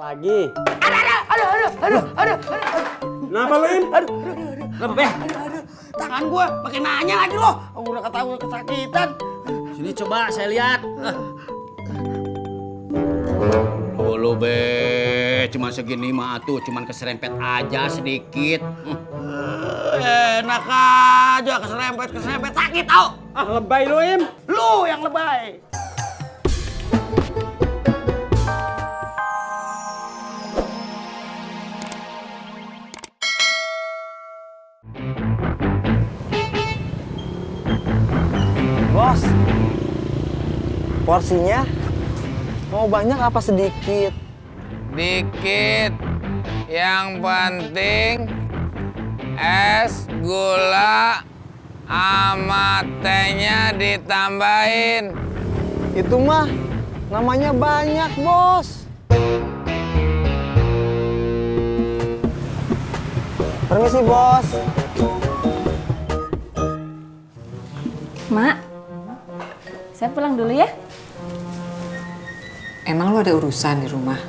lagi. Aduh. Kenapa lu, Im? Lembeh. Tangan gua makin nanya lagi lo. Udah kata gua kesakitan. Sini coba saya lihat. Lu be, cuma segini mah tuh, cuman keserempet aja sedikit. Enak aja keserempet sakit tau. Lebay lu, Im. Lu yang lebay. Bos, porsinya mau banyak apa sedikit? Dikit. Yang penting es gula sama tehnya ditambahin. Itu mah namanya banyak, Bos. Permisi, Bos. Mak, saya pulang dulu ya. Emang lu ada urusan di rumah?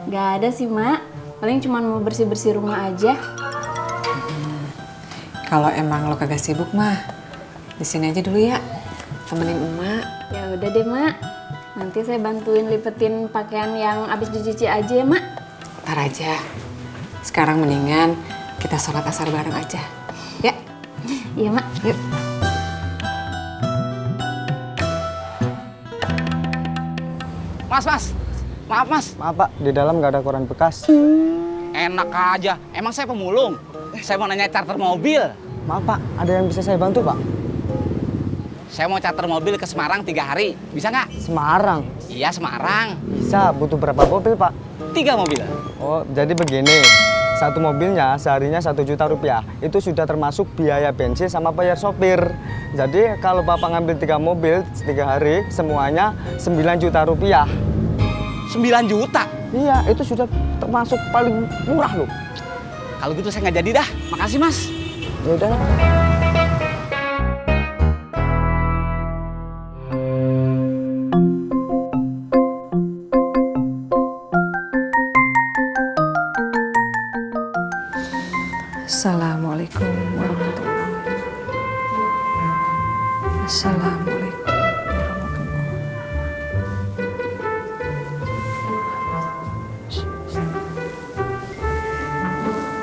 Gak ada sih, Mak. Paling cuma mau bersih-bersih rumah aja. Kalau emang lo kagak sibuk mah, di sini aja dulu ya, temenin emak. Ya udah deh, Mak. Nanti saya bantuin lipetin pakaian yang habis dicuci aja ya, Mak. Ntar aja. Sekarang mendingan kita sholat asar bareng aja. Ya? Iya, Mak. Yuk. Mas. Maaf, Mas. Maaf, Pak. Di dalam nggak ada koran bekas. Enak aja. Emang saya pemulung. Saya mau nanya charter mobil. Maaf, Pak. Ada yang bisa saya bantu, Pak? Saya mau charter mobil ke Semarang 3 hari. Bisa nggak? Semarang. Iya, Semarang. Bisa. Butuh berapa mobil, Pak? 3 mobil. Oh, jadi begini. Satu mobilnya seharinya 1 juta rupiah. Itu sudah termasuk biaya bensin sama bayar sopir. Jadi kalau Bapak ngambil 3 mobil 3 hari, semuanya 9 juta rupiah. 9 juta? Iya, itu sudah termasuk paling murah loh. Kalau gitu saya nggak jadi dah. Makasih, Mas. Ya udah. Assalamualaikum warahmatullahi wabarakatuh. Assalamualaikum warahmatullahi wabarakatuh.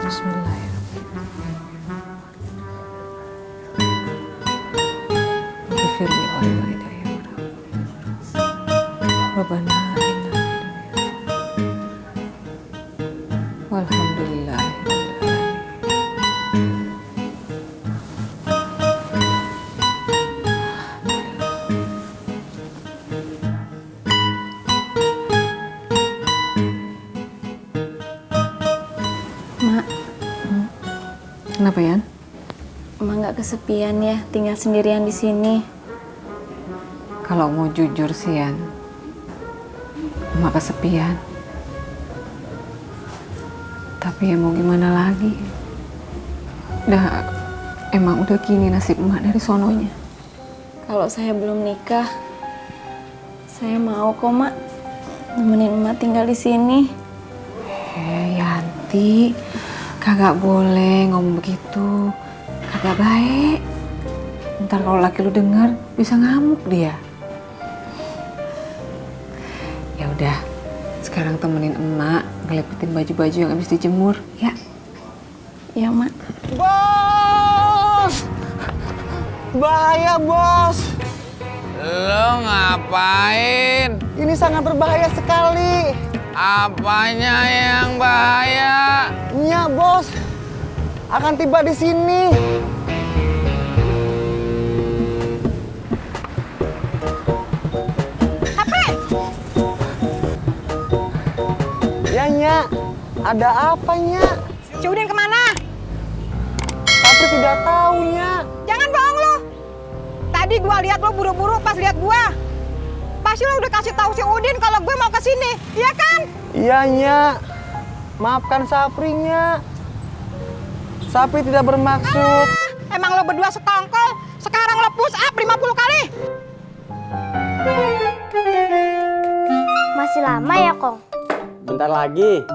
Bismillahirrahmanirrahim. Ghafirli wa walidayya Rabbana inna walhamdulillah. Mak, Kenapa, Yan? Emak nggak kesepian ya tinggal sendirian di sini. Kalau mau jujur sih, Yan, emak kesepian. Tapi ya mau gimana lagi? Emang udah gini nasib emak dari sononya. Kalau saya belum nikah, saya mau kok, Mak, nemenin emak tinggal di sini. Yanti, kagak boleh ngomong begitu. Kagak baik. Ntar kalau laki lu denger bisa ngamuk dia. Ya udah, sekarang temenin emak ngelipetin baju-baju yang habis dijemur, ya. Ya, Mak. Bos! Bahaya, Bos! Lo ngapain? Ini sangat berbahaya sekali. Apanya yang bahaya? Nya, Bos. Akan tiba di sini. Ya, Nya. Ada apa, Nya? Si Udin kemana? Tapi tidak tahu, Nya. Jangan bohong lu. Tadi gua lihat lu buru-buru pas lihat gua. Pasti lu udah kasih tahu si Udin kalau gue mau ke sini, iya kan? Iya, Nya. Maafkan Saprinya. Sapri tidak bermaksud. Emang lo berdua sekongkol, sekarang lo push up 50 kali. Masih lama ya, Kong? Bentar lagi.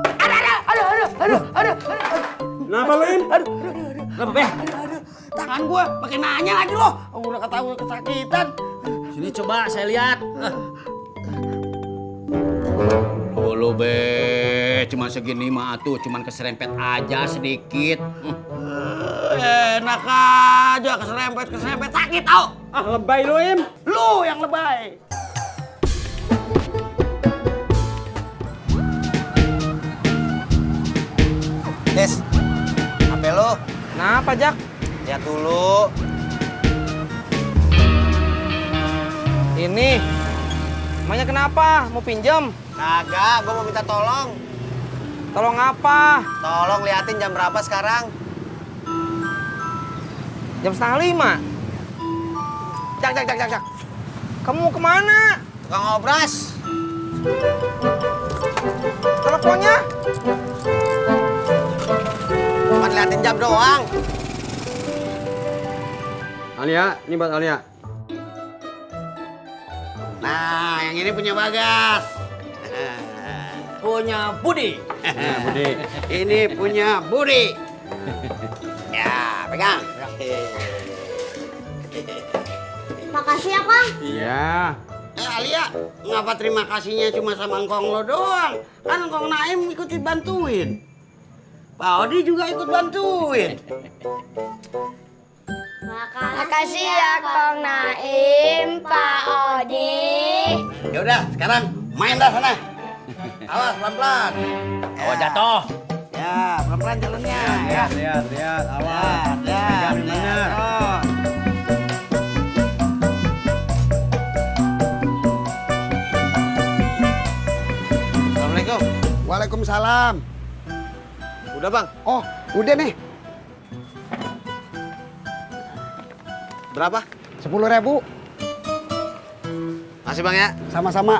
Aduh. Kenapa lu, Im? Kenapa, Beh? Tangan gua makin nanya lagi lo. Udah ketahuan kesakitan. Sini coba saya lihat. Lu Be, cuma segini mah tuh, cuman keserempet aja sedikit. Enak aja keserempet sakit tau. Ah, lebay lu, Im. Lu yang lebay. Des, HP lo? Kenapa, Jak? Lihat dulu. Ini. Emangnya kenapa? Mau pinjam? Kagak, gue mau minta tolong. Tolong apa? Tolong liatin jam berapa sekarang. Jam 4:30. Jak. Kamu mau kemana? Tukang obras. Teleponnya? Cuma liatin jam doang. Alia, ini buat Alia. Nah, yang ini punya Bagas. Punya Budi. Budi. Ini punya Budi. Ya, pegang. Makasih ya, Kang. Iya. Alia, ngapa terima kasihnya cuma sama engkong lo doang? Kan engkong Naim ikut bantuin. Pak Odi juga ikut bantuin. Makasih ya, Kang Naim, Pak Odi. Ya udah, sekarang main dah sana. Awas pelan-pelan. Oh, jatuh. Ya, pelan-pelan jalannya. Ya. Lihat. Awas. Ya. Pegang yang bener. Oh. Assalamualaikum. Waalaikumsalam. Udah bang. Oh, udah nih. Berapa? 10.000. Masih bang ya. Sama-sama.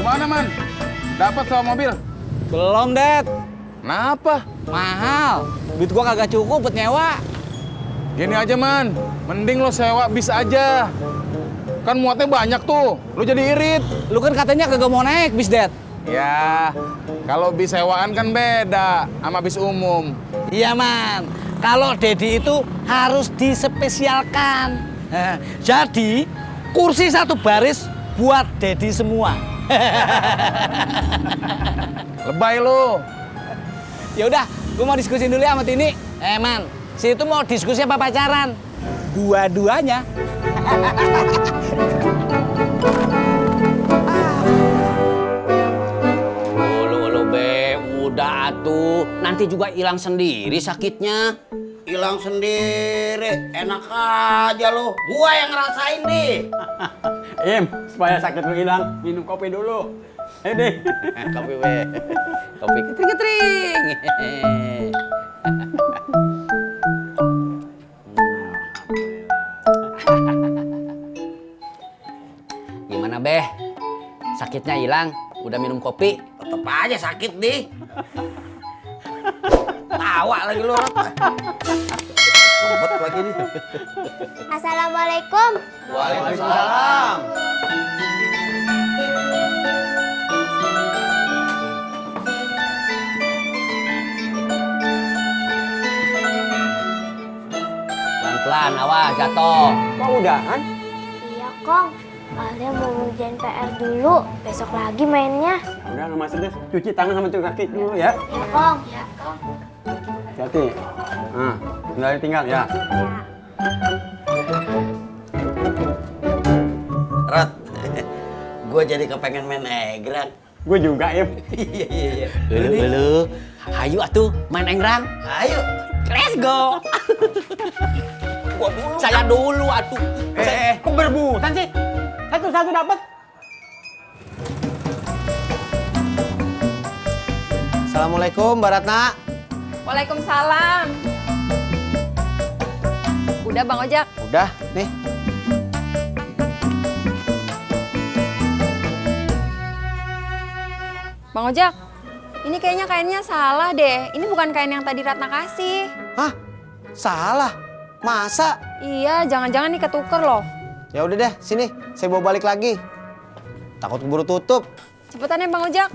Gimana, Man? Dapat sewa mobil? Belum, Dad. Kenapa? Mahal. Duit gua kagak cukup buat nyewa. Gini aja, Man. Mending lo sewa bis aja. Kan muatnya banyak tuh. Lo jadi irit. Lu kan katanya kagak mau naik bis, Dad. Ya, kalau bis sewaan kan beda sama bis umum. Iya, Man. Kalau Dedi itu harus dispesialkan. Jadi, kursi satu baris buat Dedi semua. Lebay lo. Ya udah, gua mau diskusi dulu ya sama Tini. Man, si itu mau diskusi apa pacaran? Dua-duanya. Ulu Be, udah atuh. Nanti juga hilang sendiri sakitnya. Hilang sendiri, enak aja lo. Gua yang ngerasain nih. Im, supaya sakit lu hilang, minum kopi dulu. Ayo deh. Kopi Be, kopi ketring-ketring. Gimana Be? Sakitnya hilang? Udah minum kopi? Tetep aja sakit deh. Tawa lagi lu. Ribet lagi nih. Assalamualaikum. Waalaikumsalam. Pelan-pelan, awas jatuh. Kok udahan? Iya, Kong. Alia mau ngerjain PR dulu. Besok lagi mainnya. Udah, nggak masalah deh. Cuci tangan sama cuci kaki dulu ya. Ya, Kong. Ya, Kong. Hati. Nah, tinggal tinggal ya. Rot, gue jadi kepengen main egrang. Gue juga, Im. Iya. Halo. Hayu atuh main egrang. Ayo. Let's go. Gua dulu. Saya dulu atuh. Kok berebutan sih? Satu-satu dapat. Assalamualaikum, Mbak Ratna. Waalaikumsalam. Udah, Bang Ojak. Udah, nih. Bang Ojak, ini kayaknya kainnya salah deh. Ini bukan kain yang tadi Ratna kasih. Hah? Salah? Masa? Iya, jangan-jangan nih ketuker loh. Ya udah deh, sini. Saya bawa balik lagi. Takut keburu tutup. Cepetan ya Bang Ojak.